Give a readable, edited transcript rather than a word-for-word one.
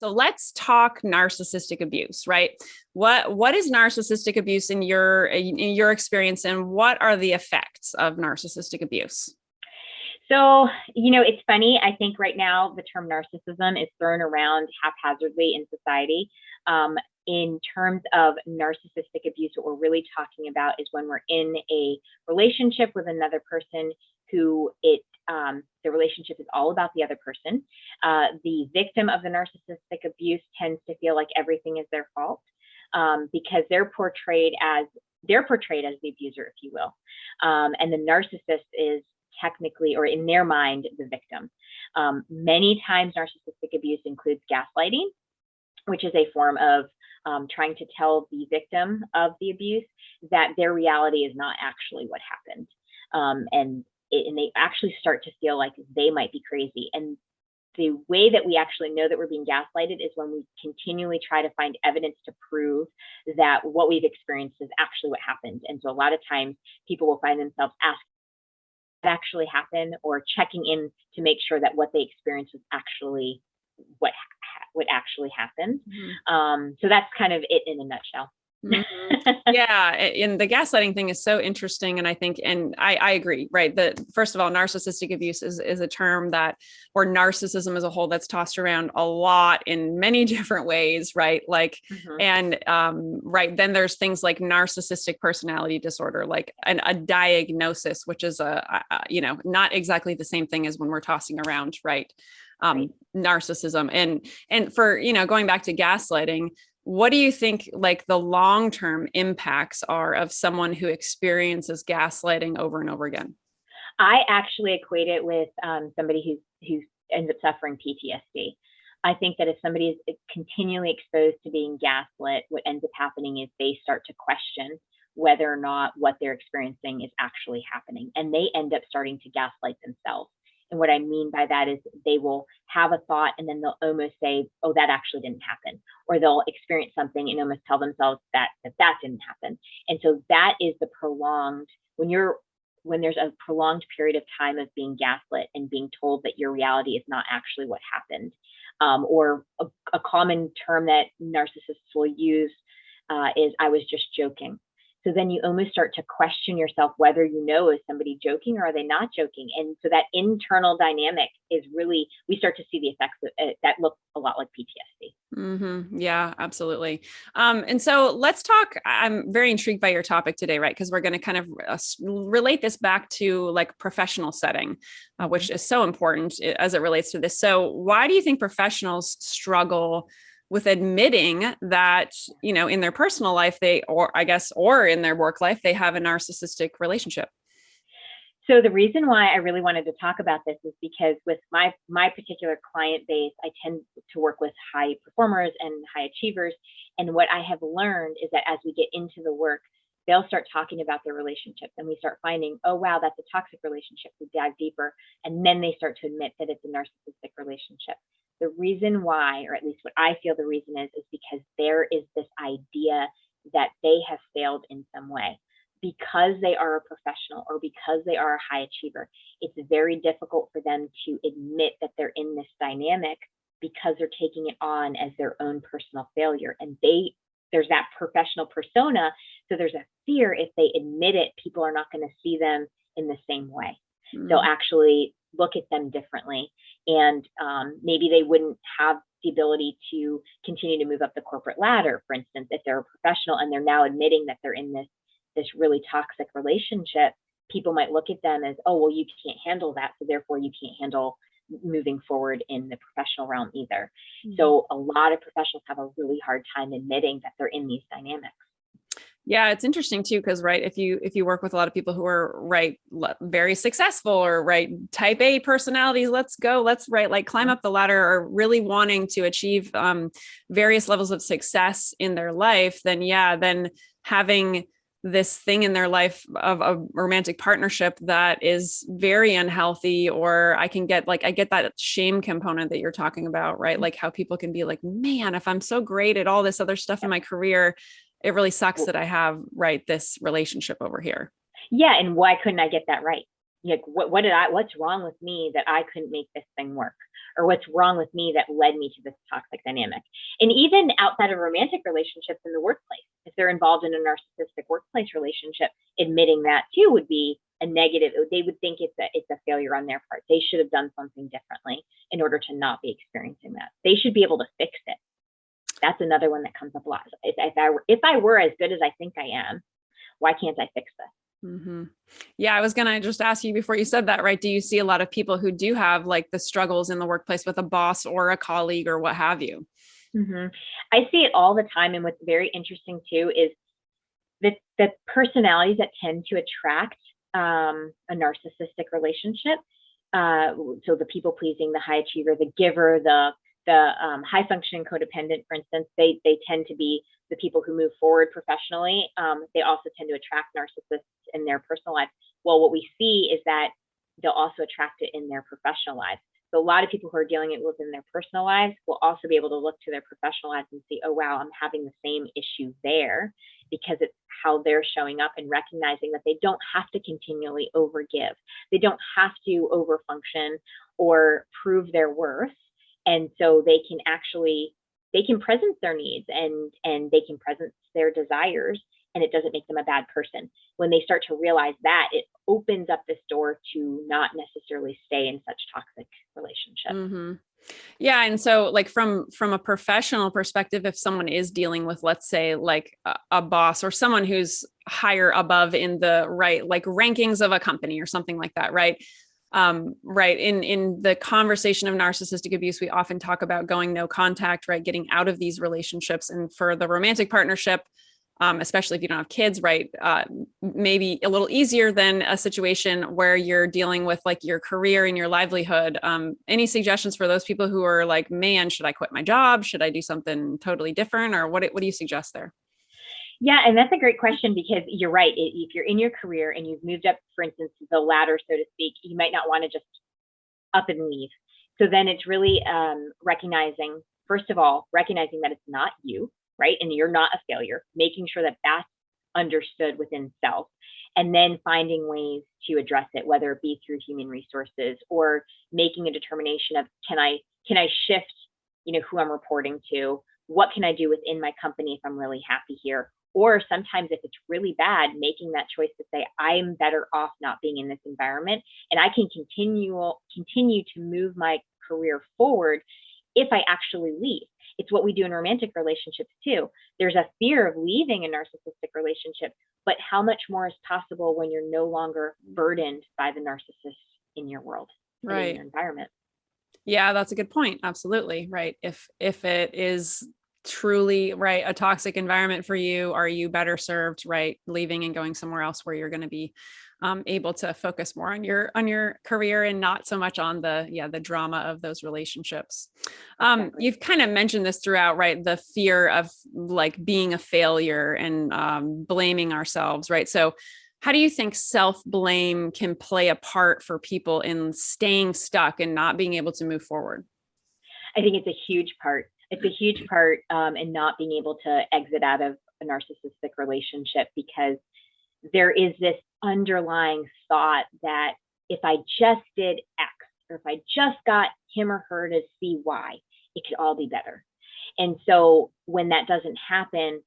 So let's talk narcissistic abuse, right? What is narcissistic abuse in your experience, and what are the effects of narcissistic abuse? So, it's funny. I think right now the term narcissism is thrown around haphazardly in society. In terms of narcissistic abuse, what we're really talking about is when we're in a relationship with another person who the relationship is all about the other person. The victim of the narcissistic abuse tends to feel like everything is their fault, because they're portrayed as the abuser, if you will, and the narcissist is technically, or in their mind, the victim. Many times narcissistic abuse includes gaslighting, which is a form of trying to tell the victim of the abuse that their reality is not actually what happened. And they actually start to feel like they might be crazy. And the way that we actually know that we're being gaslighted is when we continually try to find evidence to prove that what we've experienced is actually what happened. And so a lot of times people will find themselves asking actually happened, or checking in to make sure that what they experienced was actually what actually happened. So that's kind of it in a nutshell. Yeah. And the gaslighting thing is so interesting. And I think, and I agree, right? That first of all, narcissistic abuse is a term that, or narcissism as a whole, that's tossed around a lot in many different ways, right? Like, and right, then there's things like narcissistic personality disorder, like a diagnosis, which is not exactly the same thing as when we're tossing around, right? Narcissism. And for, going back to gaslighting, what do you think like the long-term impacts are of someone who experiences gaslighting over and over again? I actually equate it with somebody who ends up suffering PTSD. I think that if somebody is continually exposed to being gaslit, what ends up happening is they start to question whether or not what they're experiencing is actually happening, and they end up starting to gaslight themselves. And what I mean by that is they will have a thought and then they'll almost say, oh, that actually didn't happen. Or they'll experience something and almost tell themselves that didn't happen. And so that is the prolonged, when there's a prolonged period of time of being gaslit and being told that your reality is not actually what happened. Or a common term that narcissists will use is, I was just joking. So then you almost start to question yourself whether is somebody joking or are they not joking? And so that internal dynamic is really, we start to see the effects of it, that look a lot like PTSD. Yeah, absolutely. And so let's talk, I'm very intrigued by your topic today, right? Because we're going to kind of relate this back to like professional setting, which is so important as it relates to this. So why do you think professionals struggle with admitting that, in their personal life, or in their work life, they have a narcissistic relationship? So the reason why I really wanted to talk about this is because with my particular client base, I tend to work with high performers and high achievers. And what I have learned is that as we get into the work, they'll start talking about their relationships and we start finding, oh, wow, that's a toxic relationship. We dive deeper. And then they start to admit that it's a narcissistic relationship. The reason why, or at least what I feel the reason is because there is this idea that they have failed in some way. Because they are a professional or because they are a high achiever, it's very difficult for them to admit that they're in this dynamic because they're taking it on as their own personal failure. And there's that professional persona. So there's a fear if they admit it, people are not going to see them in the same way. They'll actually look at them differently. And maybe they wouldn't have the ability to continue to move up the corporate ladder, for instance, if they're a professional and they're now admitting that they're in this really toxic relationship. People might look at them as, oh, well, you can't handle that, so therefore you can't handle moving forward in the professional realm either. So a lot of professionals have a really hard time admitting that they're in these dynamics. Yeah, it's interesting too, because if you work with a lot of people who are very successful or type A personalities, let's climb up the ladder, or really wanting to achieve various levels of success in their life, then having this thing in their life of a romantic partnership that is very unhealthy, or I get that shame component that you're talking about, right? Like how people can be like, man, if I'm so great at all this other stuff in my career, it really sucks that I have this relationship over here. Yeah. And why couldn't I get that right? Like, what's wrong with me that I couldn't make this thing work? or what's wrong with me that led me to this toxic dynamic. And even outside of romantic relationships in the workplace, if they're involved in a narcissistic workplace relationship, admitting that too would be a negative. They would think it's a failure on their part. They should have done something differently in order to not be experiencing that. They should be able to fix it. That's another one that comes up a lot. If I were as good as I think I am, why can't I fix this? Mm-hmm. Yeah, I was going to just ask you before you said that, right? Do you see a lot of people who do have like the struggles in the workplace with a boss or a colleague or what have you? Mm-hmm. I see it all the time. And what's very interesting too is the personalities that tend to attract a narcissistic relationship. So the people pleasing, the high achiever, the giver, the high functioning codependent, for instance, they tend to be the people who move forward professionally. They also tend to attract narcissists in their personal lives. Well, what we see is that they'll also attract it in their professional lives. So a lot of people who are dealing it within their personal lives will also be able to look to their professional lives and see, oh, wow, I'm having the same issue there, because it's how they're showing up, and recognizing that they don't have to continually overgive. They don't have to overfunction or prove their worth. And so they can presence their needs and they can presence their desires, and it doesn't make them a bad person. When they start to realize that, it opens up this door to not necessarily stay in such toxic relationships. Mm-hmm. Yeah. And so like from a professional perspective, if someone is dealing with, let's say like a boss or someone who's higher above in the like rankings of a company or something like that, right? Right. In the conversation of narcissistic abuse, we often talk about going no contact, right? Getting out of these relationships. And for the romantic partnership, especially if you don't have kids, right? Maybe a little easier than a situation where you're dealing with like your career and your livelihood. Any suggestions for those people who are like, man, should I quit my job? Should I do something totally different? Or what do you suggest there? Yeah, and that's a great question, because you're right. If you're in your career and you've moved up, for instance, the ladder, so to speak, you might not want to just up and leave. So then it's really recognizing, first of all, recognizing that it's not you, right? And you're not a failure, making sure that that's understood within self, and then finding ways to address it, whether it be through human resources or making a determination of, can I shift, who I'm reporting to? What can I do within my company if I'm really happy here? Or sometimes if it's really bad, making that choice to say, I'm better off not being in this environment, and I can continue to move my career forward if I actually leave. It's what we do in romantic relationships too. There's a fear of leaving a narcissistic relationship, but how much more is possible when you're no longer burdened by the narcissist in your world, right, in your environment? Yeah, that's a good point. Absolutely. Right. If it is truly right, a toxic environment for you, are you better served, right, leaving and going somewhere else where you're going to be able to focus more on your career and not so much on the drama of those relationships. Exactly. You've kind of mentioned this throughout, right? The fear of like being a failure and blaming ourselves, right? So how do you think self-blame can play a part for people in staying stuck and not being able to move forward? I think it's a huge part. It's a huge part in not being able to exit out of a narcissistic relationship, because there is this underlying thought that if I just did X, or if I just got him or her to see Y, it could all be better. And so when that doesn't happen,